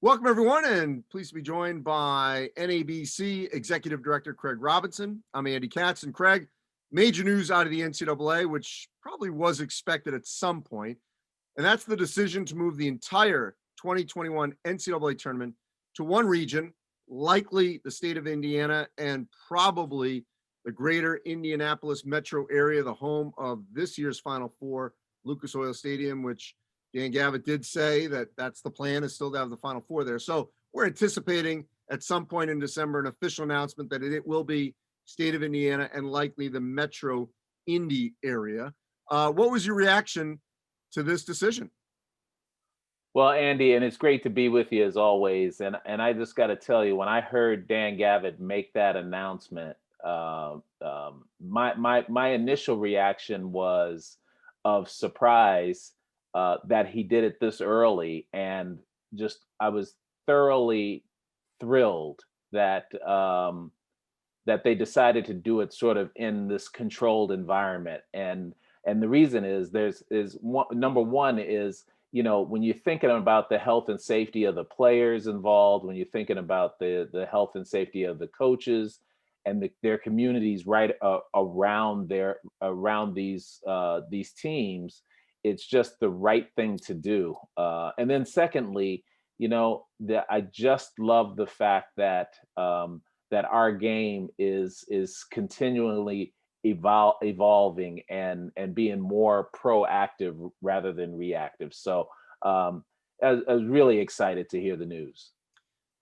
Welcome, everyone, and pleased to be joined by NABC Executive Director Craig Robinson. I'm Andy Katz, and Craig, major news out of the NCAA, which probably was expected at some point, and that's the decision to move the entire 2021 NCAA tournament to one region, likely the state of Indiana, and probably the greater Indianapolis metro area, the home of this year's Final Four, Lucas Oil Stadium, which Dan Gavitt did say that that's the plan, is still to have the Final Four there. So we're anticipating at some point in December an official announcement that it will be state of Indiana and likely the metro Indy area. What was your reaction to this decision? Well, Andy, and it's great to be with you as always. And I just got to tell you, when I heard Dan Gavitt make that announcement, my initial reaction was of surprise that he did it this early, and just I was thoroughly thrilled that they decided to do it sort of in this controlled environment. And the reason is number one is, when you're thinking about the health and safety of the players involved, when you're thinking about the health and safety of the coaches and their communities right around these teams, it's just the right thing to do. And then secondly, I just love the fact that our game is continually evolving and being more proactive rather than reactive. So I was really excited to hear the news.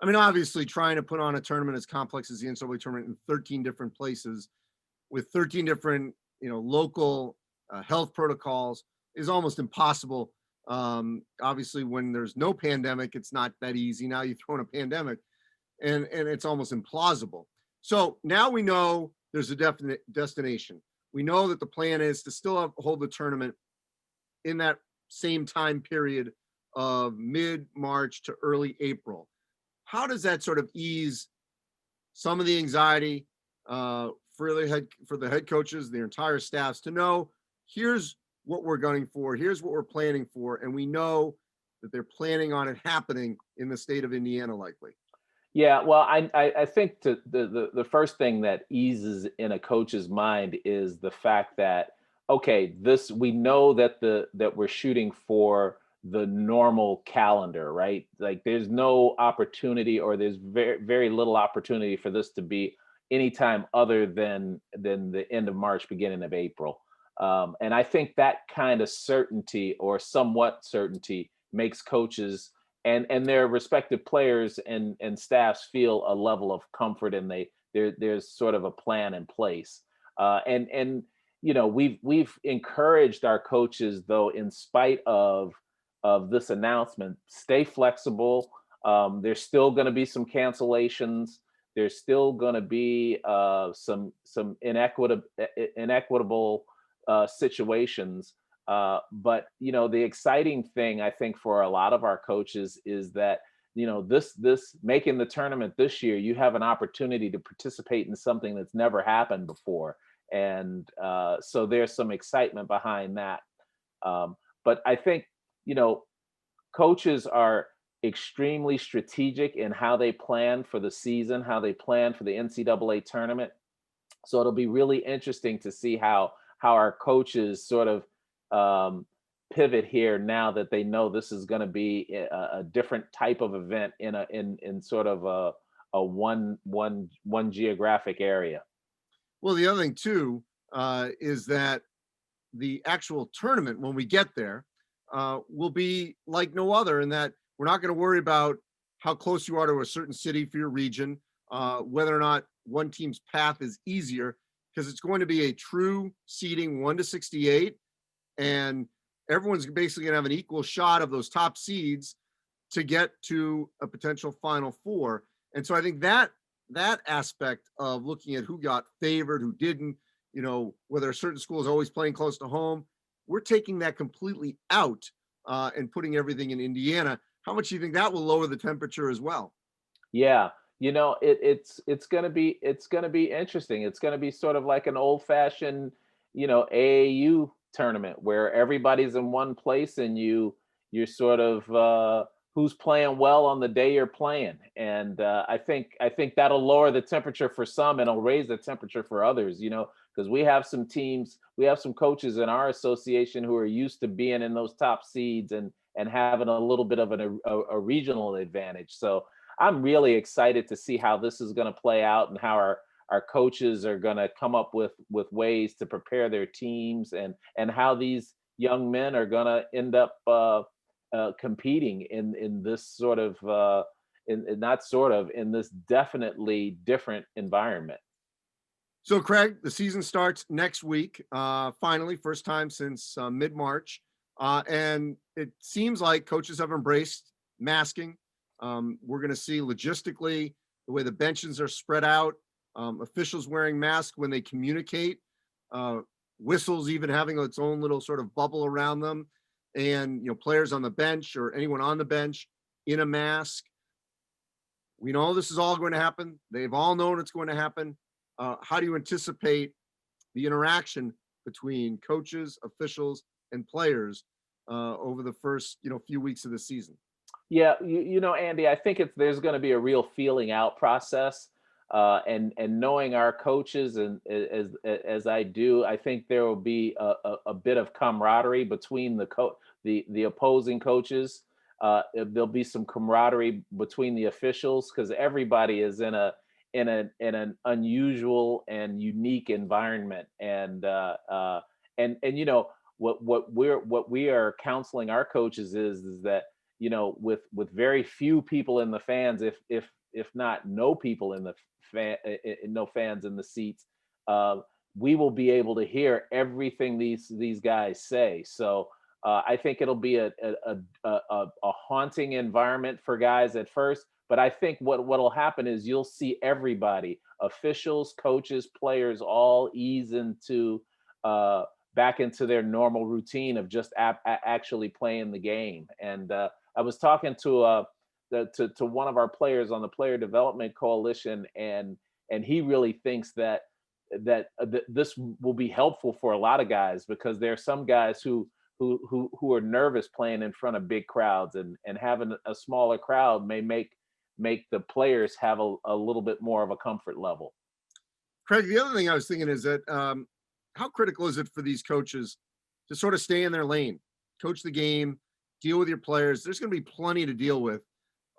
I mean, obviously, trying to put on a tournament as complex as the NCAA tournament in 13 different places with 13 different, local health protocols is almost impossible. Obviously, when there's no pandemic, it's not that easy. Now you throw in a pandemic, and it's almost implausible. So now we know there's a definite destination. We know that the plan is to still hold the tournament in that same time period of mid-March to early April. How does that sort of ease some of the anxiety for the head coaches, their entire staffs, to know here's what we're gunning for, here's what we're planning for, and we know that they're planning on it happening in the state of Indiana, likely. Yeah, well, I think the first thing that eases in a coach's mind is the fact that, okay, this we know that we're shooting for the normal calendar, right? Like there's no opportunity, or there's very little opportunity for this to be anytime other than the end of March, beginning of April. And I think that kind of certainty, or somewhat certainty, makes coaches and their respective players and staffs feel a level of comfort, and there's sort of a plan in place. And we've encouraged our coaches, though, in spite of this announcement, stay flexible. There's still going to be some cancellations. There's still going to be some inequitable situations. But the exciting thing, I think, for a lot of our coaches is that this making the tournament this year, you have an opportunity to participate in something that's never happened before, and so there's some excitement behind that. But I think coaches are extremely strategic in how they plan for the season, how they plan for the NCAA tournament. So it'll be really interesting to see how our coaches sort of pivot here, now that they know this is going to be a different type of event in sort of a one geographic area. Well, the other thing too is that the actual tournament, when we get there, will be like no other, in that we're not going to worry about how close you are to a certain city for your region, whether or not one team's path is easier, because it's going to be a true seeding 1 to 68, and everyone's basically going to have an equal shot of those top seeds to get to a potential Final Four. And so I think that aspect of looking at who got favored, who didn't, whether certain schools are always playing close to home, we're taking that completely out and putting everything in Indiana. How much do you think that will lower the temperature as well? Yeah, it's gonna be interesting. It's gonna be sort of like an old fashioned, AAU tournament where everybody's in one place, and you're sort of who's playing well on the day you're playing. And I think that'll lower the temperature for some and it'll raise the temperature for others, because we have some teams, we have some coaches in our association who are used to being in those top seeds and having a little bit of a regional advantage. So I'm really excited to see how this is going to play out and how our coaches are going to come up with ways to prepare their teams and how these young men are going to end up competing in this sort of in not sort of in this definitely different environment. So, Craig, the season starts next week. Finally, first time since mid-March, and it seems like coaches have embraced masking. We're going to see logistically the way the benches are spread out, officials wearing masks when they communicate, whistles even having its own little sort of bubble around them, and players on the bench or anyone on the bench in a mask. We know this is all going to happen. They've all known it's going to happen. How do you anticipate the interaction between coaches, officials, and players over the first few weeks of the season? Yeah, Andy, I think there's going to be a real feeling out process, and knowing our coaches and as I do, I think there will be a bit of camaraderie between the opposing coaches. There'll be some camaraderie between the officials because everybody is in an unusual and unique environment, and what we are counseling our coaches is that with very few people in the fans, if not no people in the no fans in the seats, we will be able to hear everything these guys say. So I think it'll be a haunting environment for guys at first, but I think what'll happen is you'll see everybody, officials, coaches, players, all ease into back into their normal routine of just actually playing the game. And I was talking to one of our players on the Player Development Coalition, and he really thinks that this will be helpful for a lot of guys because there are some guys who are nervous playing in front of big crowds, and having a smaller crowd may make the players have a little bit more of a comfort level. Craig, the other thing I was thinking is that how critical is it for these coaches to sort of stay in their lane, coach the game, deal with your players? There's going to be plenty to deal with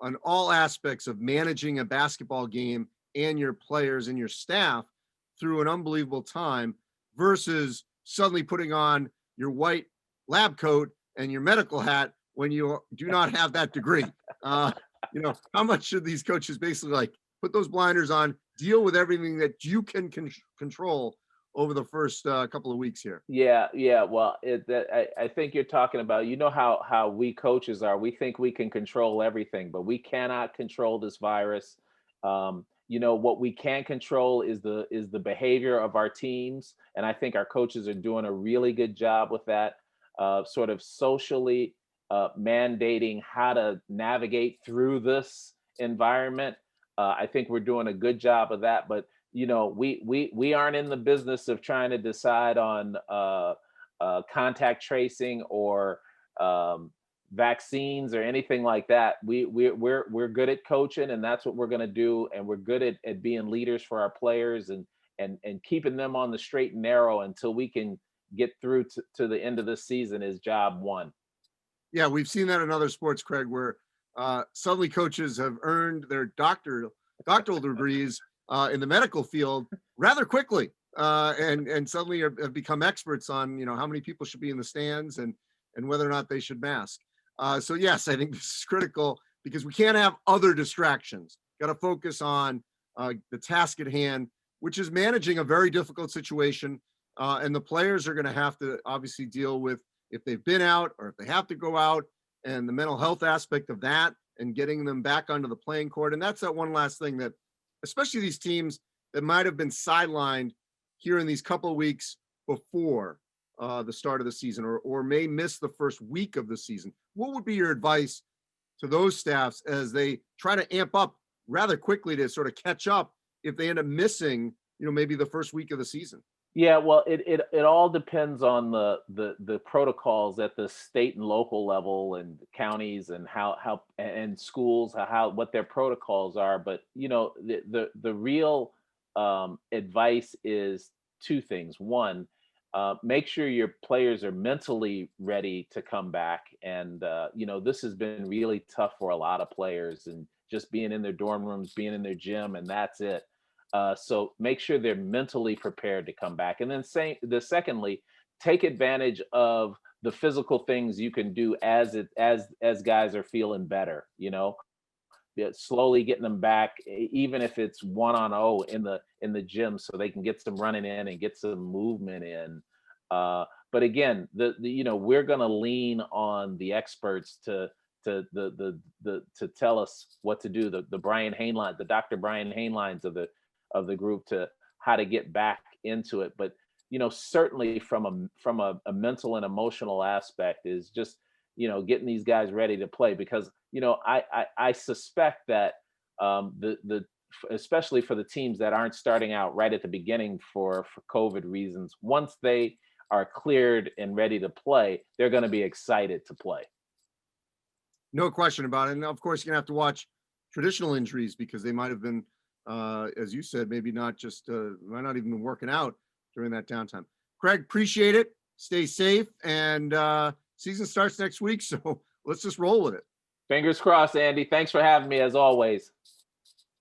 on all aspects of managing a basketball game and your players and your staff through an unbelievable time versus suddenly putting on your white lab coat and your medical hat when you do not have that degree. How much should these coaches basically like put those blinders on, deal with everything that you can control over the first couple of weeks here? Yeah. Well, I think you're talking about, how we coaches are. We think we can control everything, but we cannot control this virus. What we can control is the behavior of our teams, and I think our coaches are doing a really good job with that, sort of socially mandating how to navigate through this environment. I think we're doing a good job of that, but we aren't in the business of trying to decide on contact tracing or vaccines or anything like that. We're good at coaching, and that's what we're going to do, and we're good at being leaders for our players and keeping them on the straight and narrow until we can get through to the end of the season is job one. Yeah, we've seen that in other sports, Craig, where suddenly coaches have earned their doctoral degrees in the medical field rather quickly, and suddenly have become experts on how many people should be in the stands and whether or not they should mask. So yes, I think this is critical because we can't have other distractions. Got to focus on the task at hand, which is managing a very difficult situation, and the players are going to have to obviously deal with if they've been out or if they have to go out, and the mental health aspect of that and getting them back onto the playing court. And that's that one last thing that, especially these teams that might have been sidelined here in these couple of weeks before the start of the season, or may miss the first week of the season. What would be your advice to those staffs as they try to amp up rather quickly to sort of catch up if they end up missing, maybe the first week of the season? Yeah, well, it all depends on the protocols at the state and local level and counties and how and schools how what their protocols are. But the real advice is two things. One, make sure your players are mentally ready to come back. And this has been really tough for a lot of players, and just being in their dorm rooms, being in their gym, and that's it. So make sure they're mentally prepared to come back. And then secondly, take advantage of the physical things you can do as guys are feeling better. Slowly getting them back, even if it's 1-on-0 in the gym, so they can get some running in and get some movement in. But again, we're going to lean on the experts to tell us what to do. The Brian Hainline, the Dr. Brian Hainlines of the group, to how to get back into it. But certainly from a mental and emotional aspect is just getting these guys ready to play, because I suspect that especially for the teams that aren't starting out right at the beginning for COVID reasons, once they are cleared and ready to play, they're going to be excited to play. No question about it. And of course, you're gonna have to watch traditional injuries, because they might have been, as you said, maybe not just might not even been working out during that downtime. Craig, appreciate it. Stay safe, and season starts next week, so let's just roll with it. Fingers crossed, Andy. Thanks for having me as always.